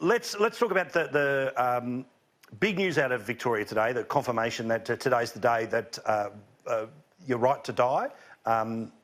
let's talk about the big news out of Victoria today, the confirmation that today's the day that your right to die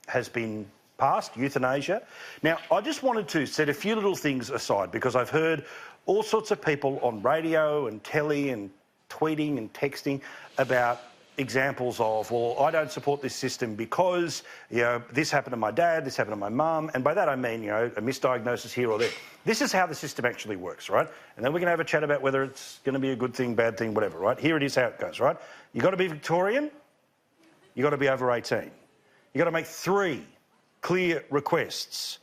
has been passed, euthanasia. Now, I just wanted to set a few little things aside because I've heard all sorts of people on radio and telly and tweeting and texting about examples of, well, I don't support this system because, you know, this happened to my dad, this happened to my mum, and by that I mean, you know, a misdiagnosis here or there. This is how the system actually works, right? And then we're going to have a chat about whether it's going to be a good thing, bad thing, whatever, right? Here it is how it goes, right? You've got to be Victorian, you've got to be over 18. You've got to make 3 clear requests.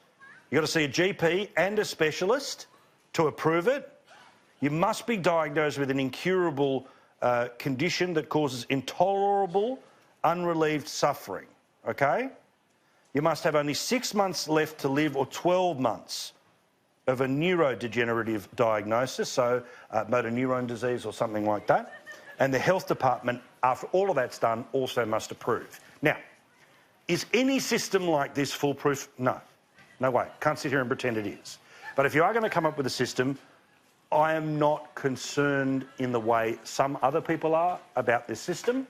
You've got to see a GP and a specialist to approve it. You must be diagnosed with an incurable condition that causes intolerable, unrelieved suffering, OK? You must have only 6 months left to live or 12 months of a neurodegenerative diagnosis, so motor neuron disease or something like that. And the health department, after all of that's done, also must approve. Now, is any system like this foolproof? No. No way. Can't sit here and pretend it is. But if you are going to come up with a system, I am not concerned in the way some other people are about this system.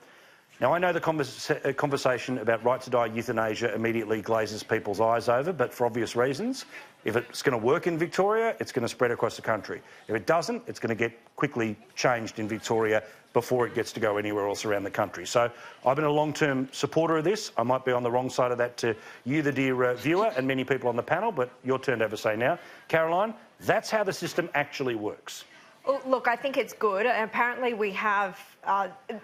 Now, I know the conversation about right to die euthanasia immediately glazes people's eyes over, but for obvious reasons. If it's going to work in Victoria, it's going to spread across the country. If it doesn't, it's going to get quickly changed in Victoria before it gets to go anywhere else around the country. So I've been a long-term supporter of this. I might be on the wrong side of that to you, the dear viewer, and many people on the panel, but your turn to have a say now. Caroline, that's how the system actually works. Look, I think it's good. Apparently we have...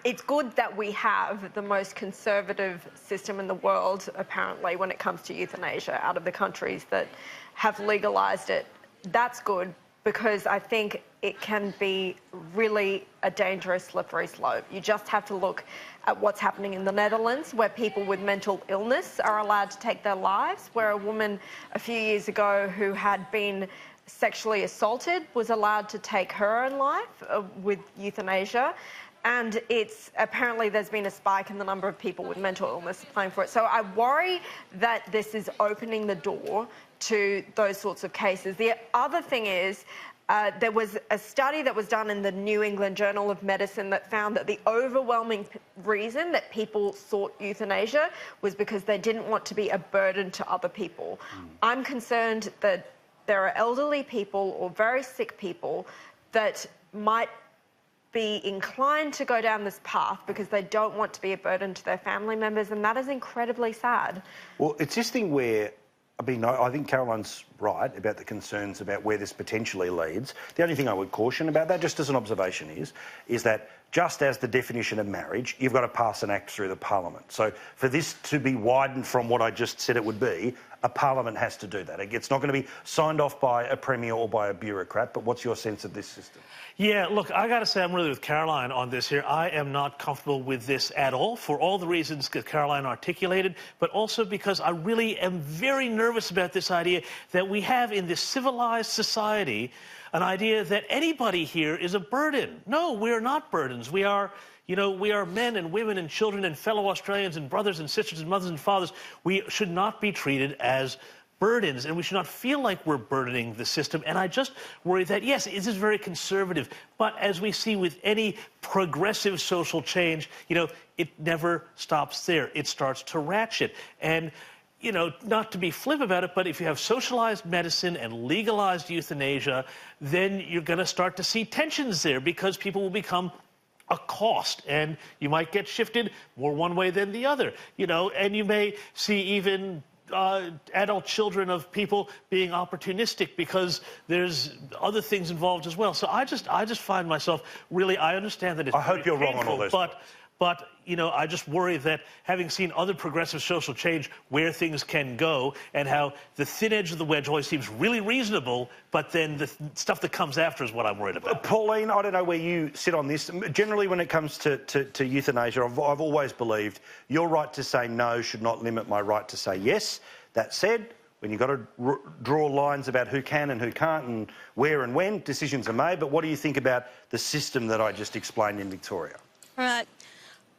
it's good that we have the most conservative system in the world, apparently, when it comes to euthanasia, out of the countries that have legalised it. That's good, because I think it can be really a dangerous slippery slope. You just have to look at what's happening in the Netherlands, where people with mental illness are allowed to take their lives, where a woman a few years ago who had been sexually assaulted was allowed to take her own life with euthanasia. And it's apparently there's been a spike in the number of people with mental illness applying for it. So I worry that this is opening the door to those sorts of cases. The other thing is, there was a study that was done in the New England Journal of Medicine that found that the overwhelming reason that people sought euthanasia was because they didn't want to be a burden to other people. I'm concerned that there are elderly people or very sick people that might be inclined to go down this path because they don't want to be a burden to their family members, and that is incredibly sad. Well, it's this thing where, I mean, I think Caroline's right about the concerns about where this potentially leads. The only thing I would caution about that, just as an observation, is that just as the definition of marriage, you've got to pass an act through the parliament. So for this to be widened from what I just said it would be, a parliament has to do that. It's not going to be signed off by a premier or by a bureaucrat, but what's your sense of this system? Yeah, look, I got to say I'm really with Caroline on this here. I am not comfortable with this at all for all the reasons that Caroline articulated, but also because I really am very nervous about this idea that we have in this civilized society an idea that anybody here is a burden. No, we're not burdens. We are, you know, we are men and women and children and fellow Australians and brothers and sisters and mothers and fathers. We should not be treated as burdens, and we should not feel like we're burdening the system. And I just worry that, yes, it is very conservative, but as we see with any progressive social change, you know, it never stops there. It starts to ratchet. And, you know, not to be flip about it, but if you have socialized medicine and legalized euthanasia, then you're going to start to see tensions there because people will become a cost, and you might get shifted more one way than the other, you know, and you may see even adult children of people being opportunistic because there's other things involved as well. So I just find myself really, I understand that it's I hope you're painful, wrong on all this. But, you know, I just worry that having seen other progressive social change where things can go and how the thin edge of the wedge always seems really reasonable, but then the stuff that comes after is what I'm worried about. Pauline, I don't know where you sit on this. Generally, when it comes to euthanasia, I've always believed your right to say no should not limit my right to say yes. That said, when you've got to draw lines about who can and who can't and where and when, decisions are made. But what do you think about the system that I just explained in Victoria? Right.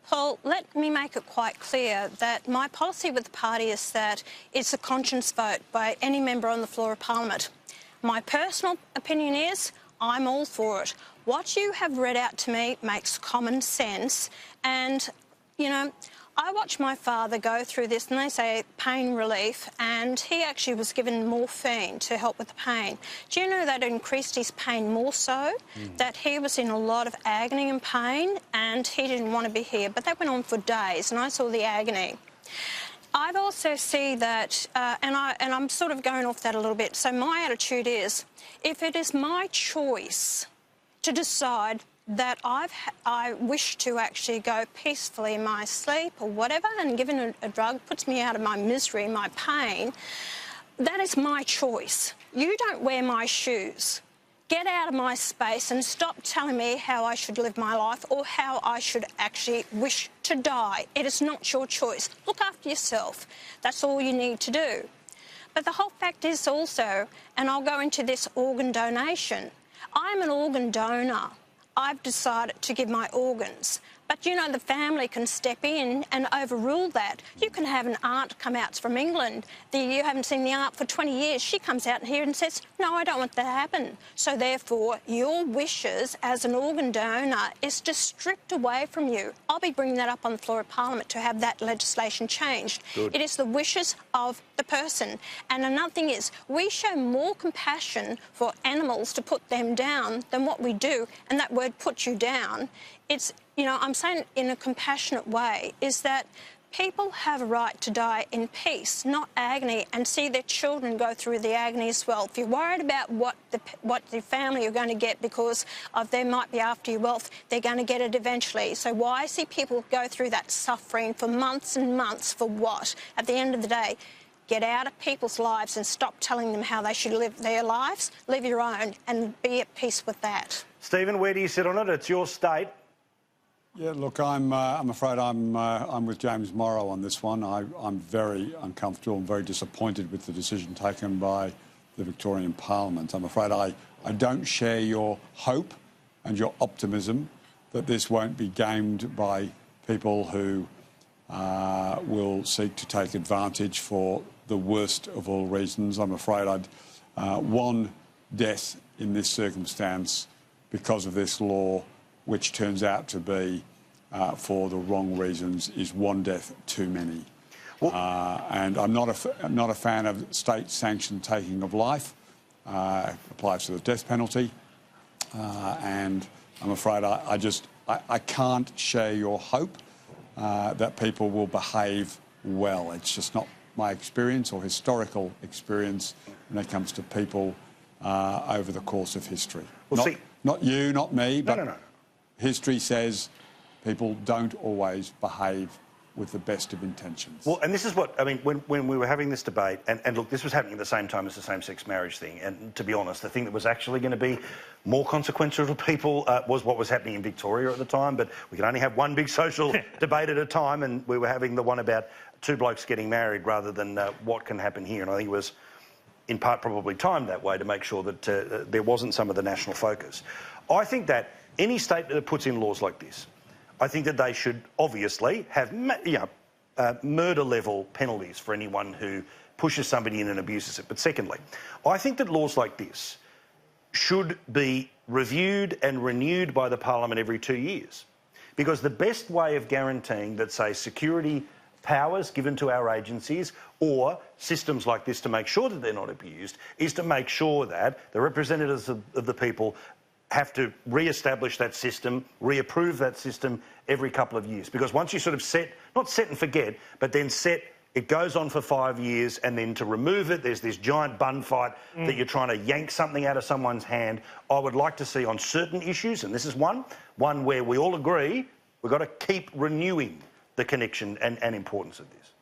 Paul, let me make it quite clear that my policy with the party is that it's a conscience vote by any member on the floor of Parliament. My personal opinion is I'm all for it. What you have read out to me makes common sense, and, you know, I watched my father go through this, and they say pain relief, and he actually was given morphine to help with the pain. Do you know that increased his pain more so? That he was in a lot of agony and pain, and he didn't want to be here. But that went on for days, and I saw the agony. I've also seen that, and I'm sort of going off that a little bit. So my attitude is, if it is my choice to decide that I wish to actually go peacefully in my sleep or whatever, and given a drug puts me out of my misery, my pain, that is my choice. You don't wear my shoes. Get out of my space and stop telling me how I should live my life or how I should actually wish to die. It is not your choice. Look after yourself. That's all you need to do. But the whole fact is also, and I'll go into this organ donation, I'm an organ donor. I've decided to give my organs. But, you know, the family can step in and overrule that. You can have an aunt come out from England. You haven't seen the aunt for 20 years. She comes out here and says, no, I don't want that to happen. So, therefore, your wishes as an organ donor is just stripped away from you. I'll be bringing that up on the floor of Parliament to have that legislation changed. Good. It is the wishes of the person. And another thing is, we show more compassion for animals to put them down than what we do. And that word, put you down, it's, you know, I'm saying in a compassionate way, is that people have a right to die in peace, not agony, and see their children go through the agony as well. If you're worried about what the family are going to get because of they might be after your wealth, they're going to get it eventually. So why see people go through that suffering for months and months for what? At the end of the day, get out of people's lives and stop telling them how they should live their lives. Live your own and be at peace with that. Stephen, where do you sit on it? It's your state. Yeah, look, I'm afraid I'm with James Morrow on this one. I'm very uncomfortable and very disappointed with the decision taken by the Victorian Parliament. I'm afraid I don't share your hope and your optimism that this won't be gamed by people who will seek to take advantage for the worst of all reasons. I'm afraid one death in this circumstance because of this law, which turns out to be for the wrong reasons, is one death too many. Well, and I'm not a fan of state-sanctioned taking of life. Applies to the death penalty. And I'm afraid I can't share your hope that people will behave well. It's just not my experience or historical experience when it comes to people over the course of history. Well, Not you, not me, but no. History says people don't always behave with the best of intentions. Well, and this is what, I mean, when we were having this debate, and look, this was happening at the same time as the same-sex marriage thing, and to be honest, the thing that was actually going to be more consequential to people was what was happening in Victoria at the time, but we could only have one big social debate at a time, and we were having the one about two blokes getting married rather than what can happen here, and I think it was in part probably timed that way to make sure that there wasn't some of the national focus. I think that any state that puts in laws like this, I think that they should obviously have murder-level penalties for anyone who pushes somebody in and abuses it. But secondly, I think that laws like this should be reviewed and renewed by the Parliament every 2 years. Because the best way of guaranteeing that, say, security powers given to our agencies or systems like this to make sure that they're not abused is to make sure that the representatives of the people have to re-establish that system, reapprove that system every couple of years. Because once you sort of not set and forget, but then it goes on for 5 years, and then to remove it, there's this giant bun fight that you're trying to yank something out of someone's hand. I would like to see on certain issues, and this is one where we all agree we've got to keep renewing the connection and importance of this.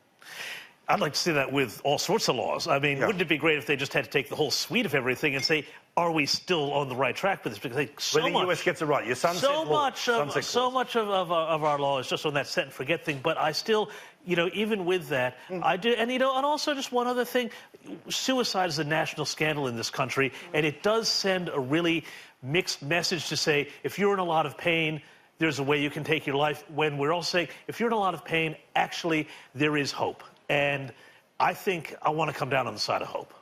I'd like to see that with all sorts of laws. I mean, wouldn't it be great if they just had to take the whole suite of everything and say, are we still on the right track with this? Because the US gets it right. Your sunset law. So much of our law is just on that set and forget thing. But I still, you know, even with that, I do. And, you know, and also just one other thing. Suicide is a national scandal in this country. And it does send a really mixed message to say, if you're in a lot of pain, there's a way you can take your life. When we're all saying, if you're in a lot of pain, actually, there is hope. And I think I want to come down on the side of hope.